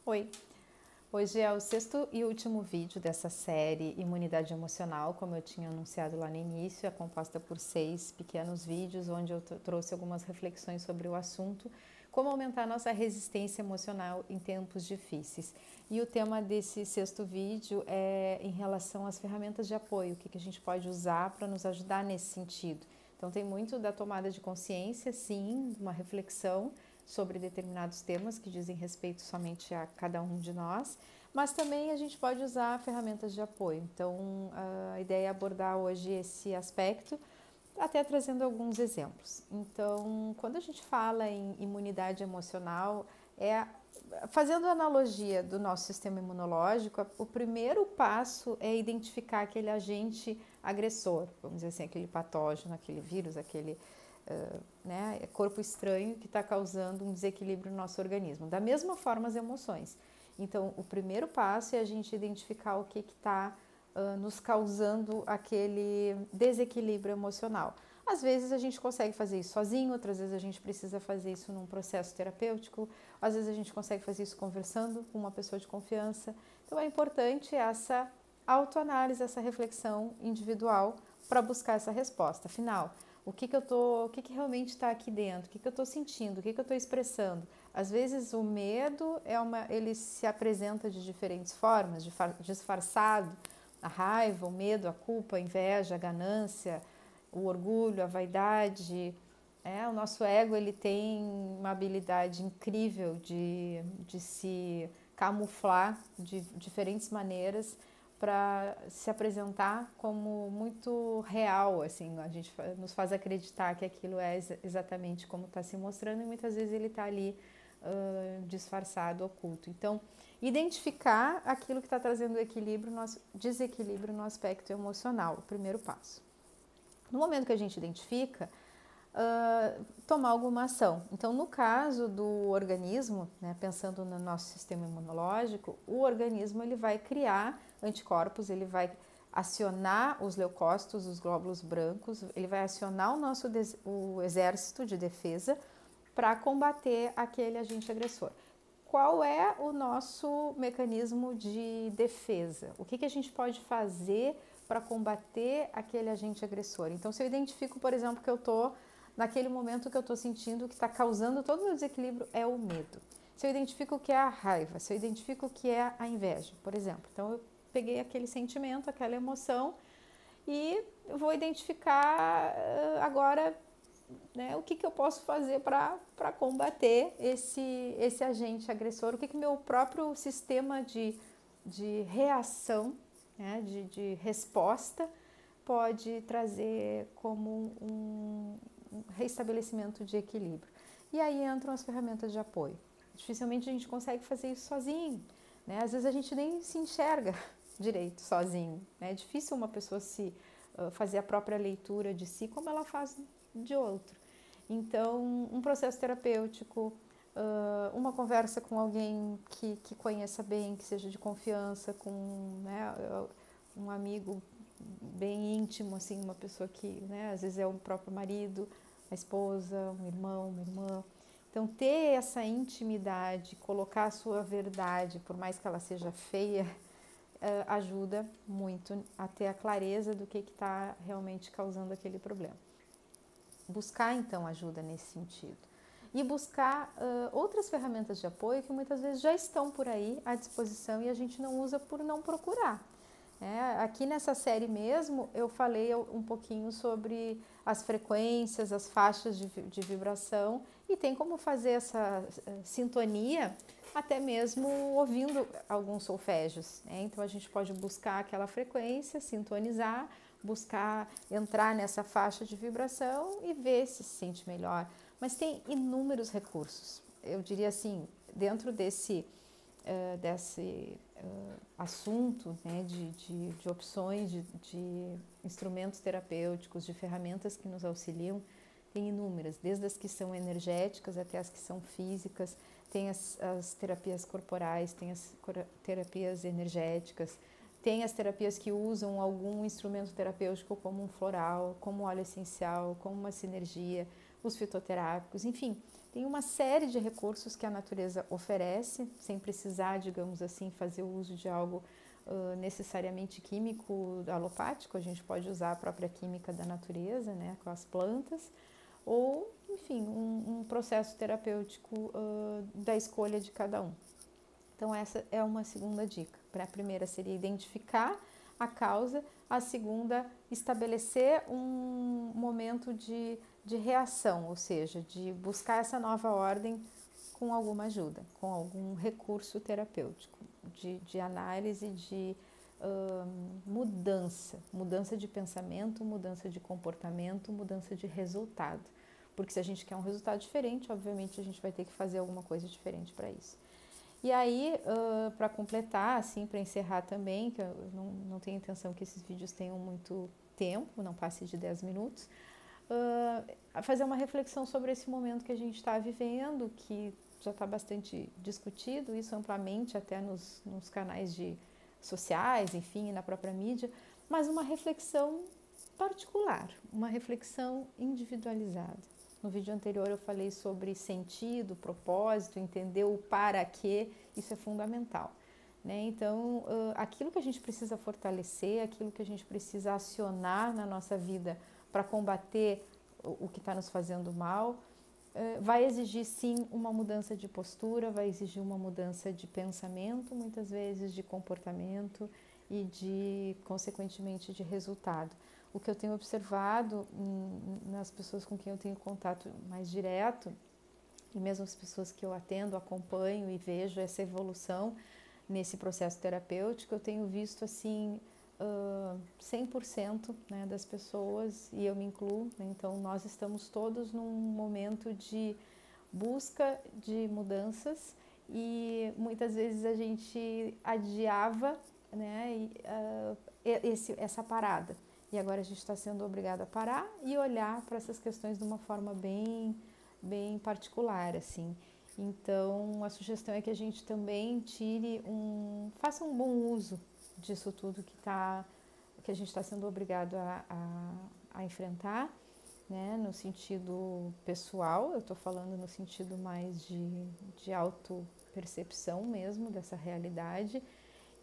Oi! Hoje é o sexto e último vídeo dessa série Imunidade Emocional, como eu tinha anunciado lá no início, é composta por 6 pequenos vídeos, onde eu trouxe algumas reflexões sobre o assunto, como aumentar a nossa resistência emocional em tempos difíceis. E o tema desse sexto vídeo é em relação às ferramentas de apoio, o que a gente pode usar para nos ajudar nesse sentido. Então tem muito da tomada de consciência, sim, uma reflexão sobre determinados temas que dizem respeito somente a cada um de nós, mas também a gente pode usar ferramentas de apoio. Então, a ideia é abordar hoje esse aspecto, até trazendo alguns exemplos. Então, quando a gente fala em imunidade emocional, fazendo analogia do nosso sistema imunológico, o primeiro passo é identificar aquele agente agressor, vamos dizer assim, aquele patógeno, aquele vírus, aquele corpo estranho que está causando um desequilíbrio no nosso organismo. Da mesma forma, as emoções. Então, o primeiro passo é a gente identificar o que está nos causando aquele desequilíbrio emocional. Às vezes a gente consegue fazer isso sozinho, outras vezes a gente precisa fazer isso num processo terapêutico, às vezes a gente consegue fazer isso conversando com uma pessoa de confiança. Então é importante essa autoanálise, essa reflexão individual para buscar essa resposta. Afinal, o que realmente está aqui dentro, o que eu estou sentindo, o que eu estou expressando. Às vezes o medo ele se apresenta de diferentes formas, disfarçado, a raiva, o medo, a culpa, a inveja, a ganância, o orgulho, a vaidade. O nosso ego ele tem uma habilidade incrível de se camuflar de diferentes maneiras para se apresentar como muito real, assim, a gente nos faz acreditar que aquilo é exatamente como está se mostrando e muitas vezes ele está ali disfarçado, oculto. Então, identificar aquilo que está trazendo desequilíbrio no aspecto emocional, o primeiro passo. No momento que a gente identifica, tomar alguma ação. Então, no caso do organismo, pensando no nosso sistema imunológico, o organismo ele vai criar anticorpos, ele vai acionar os leucócitos, os glóbulos brancos, ele vai acionar o exército de defesa para combater aquele agente agressor. Qual é o nosso mecanismo de defesa? O que a gente pode fazer para combater aquele agente agressor? Então, se eu identifico, por exemplo, que eu estou naquele momento que eu estou sentindo que está causando todo o meu desequilíbrio é o medo. Se eu identifico que é a raiva, se eu identifico que é a inveja, por exemplo. Então, eu peguei aquele sentimento, aquela emoção e vou identificar agora o que eu posso fazer para combater esse agente agressor, o que meu próprio sistema de reação, de resposta pode trazer como um restabelecimento de equilíbrio. E aí entram as ferramentas de apoio. Dificilmente a gente consegue fazer isso sozinho, às vezes a gente nem se enxerga direito sozinho, É difícil uma pessoa fazer a própria leitura de si como ela faz de outro. Então, um processo terapêutico, uma conversa com alguém que conheça bem, que seja de confiança, com um amigo bem íntimo, assim, uma pessoa que às vezes é o próprio marido, a esposa, um irmão, uma irmã. Então, ter essa intimidade, colocar a sua verdade, por mais que ela seja feia, ajuda muito a ter a clareza do que está realmente causando aquele problema. Buscar, então, ajuda nesse sentido. E buscar outras ferramentas de apoio que muitas vezes já estão por aí à disposição e a gente não usa por não procurar. Aqui nessa série mesmo eu falei um pouquinho sobre as frequências, as faixas de vibração e tem como fazer essa sintonia até mesmo ouvindo alguns solfégios. Então a gente pode buscar aquela frequência, sintonizar, buscar entrar nessa faixa de vibração e ver se sente melhor. Mas tem inúmeros recursos. Eu diria assim, dentro desse assunto de opções de instrumentos terapêuticos, de ferramentas que nos auxiliam, tem inúmeras, desde as que são energéticas até as que são físicas, tem as terapias corporais, tem as terapias energéticas, tem as terapias que usam algum instrumento terapêutico como um floral, como um óleo essencial, como uma sinergia, os fitoterápicos, enfim, Tem uma série de recursos que a natureza oferece, sem precisar, digamos assim, fazer uso de algo necessariamente químico, alopático. A gente pode usar a própria química da natureza, né, com as plantas, ou, enfim, um processo terapêutico da escolha de cada um. Então, essa é uma segunda dica. A primeira seria identificar a causa, a segunda, estabelecer um momento de reação, ou seja, de buscar essa nova ordem com alguma ajuda, com algum recurso terapêutico, de análise, de mudança de pensamento, mudança de comportamento, mudança de resultado. Porque se a gente quer um resultado diferente, obviamente a gente vai ter que fazer alguma coisa diferente para isso. E aí, para completar, assim, para encerrar também, que eu não tenho intenção que esses vídeos tenham muito tempo, não passe de 10 minutos, fazer uma reflexão sobre esse momento que a gente está vivendo, que já está bastante discutido, isso amplamente até nos canais sociais, enfim, na própria mídia, mas uma reflexão particular, uma reflexão individualizada. No vídeo anterior eu falei sobre sentido, propósito, entender o para quê, isso é fundamental, né? Então, aquilo que a gente precisa fortalecer, aquilo que a gente precisa acionar na nossa vida para combater o que está nos fazendo mal, vai exigir sim uma mudança de postura, vai exigir uma mudança de pensamento, muitas vezes de comportamento e consequentemente de resultado. O que eu tenho observado nas pessoas com quem eu tenho contato mais direto, e mesmo as pessoas que eu atendo, acompanho e vejo essa evolução nesse processo terapêutico, eu tenho visto assim 100%, né, das pessoas, e eu me incluo, né, então nós estamos todos num momento de busca de mudanças e muitas vezes a gente adiava, né, essa parada. E agora a gente está sendo obrigado a parar e olhar para essas questões de uma forma bem particular, assim. Então, a sugestão é que a gente também faça um bom uso disso tudo que a gente está sendo obrigado a enfrentar, né? No sentido pessoal, eu estou falando no sentido mais de autopercepção mesmo dessa realidade,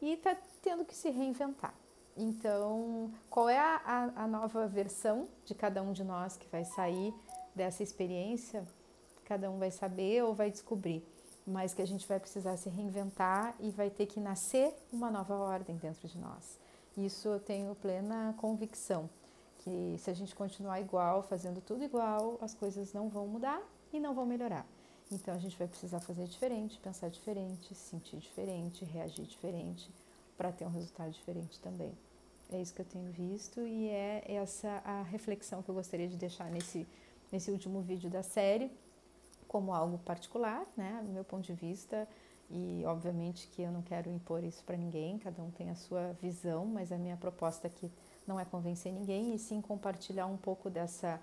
e está tendo que se reinventar. Então, qual é a nova versão de cada um de nós que vai sair dessa experiência? Cada um vai saber ou vai descobrir, mas que a gente vai precisar se reinventar e vai ter que nascer uma nova ordem dentro de nós. Isso eu tenho plena convicção, que se a gente continuar igual, fazendo tudo igual, as coisas não vão mudar e não vão melhorar. Então, a gente vai precisar fazer diferente, pensar diferente, sentir diferente, reagir diferente, para ter um resultado diferente também. É isso que eu tenho visto e é essa a reflexão que eu gostaria de deixar nesse último vídeo da série, como algo particular, né, do meu ponto de vista, e obviamente que eu não quero impor isso para ninguém, cada um tem a sua visão, mas a minha proposta aqui não é convencer ninguém, e sim compartilhar um pouco dessa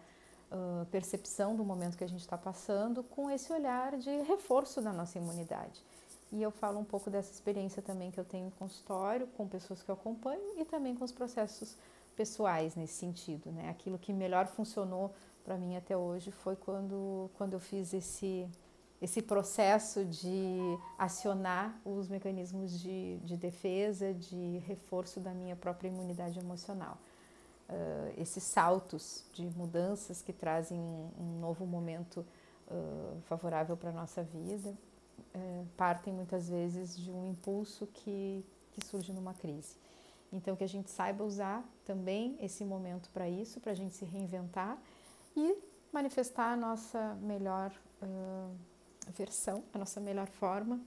percepção do momento que a gente está passando com esse olhar de reforço da nossa imunidade. E eu falo um pouco dessa experiência também que eu tenho em consultório, com pessoas que eu acompanho e também com os processos pessoais nesse sentido, né? Aquilo que melhor funcionou para mim até hoje foi quando eu fiz esse processo de acionar os mecanismos de defesa, de reforço da minha própria imunidade emocional. Esses saltos de mudanças que trazem um novo momento favorável para a nossa vida, partem muitas vezes de um impulso que surge numa crise. Então, que a gente saiba usar também esse momento para isso, para a gente se reinventar e manifestar a nossa melhor versão, a nossa melhor forma,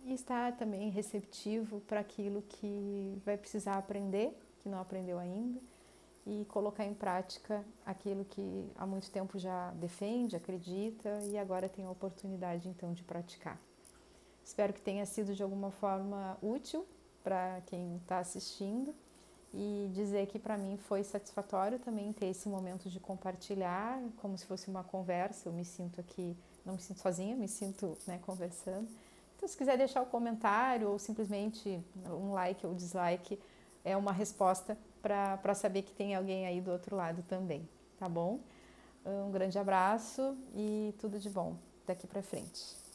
e estar também receptivo para aquilo que vai precisar aprender, que não aprendeu ainda, e colocar em prática aquilo que há muito tempo já defende, acredita e agora tem a oportunidade então de praticar. Espero que tenha sido de alguma forma útil para quem está assistindo e dizer que para mim foi satisfatório também ter esse momento de compartilhar, como se fosse uma conversa. Eu me sinto aqui, não me sinto sozinha, me sinto, né, conversando. Então, se quiser deixar um comentário ou simplesmente um like ou dislike, é uma resposta para saber que tem alguém aí do outro lado também, tá bom? Um grande abraço e tudo de bom daqui para frente.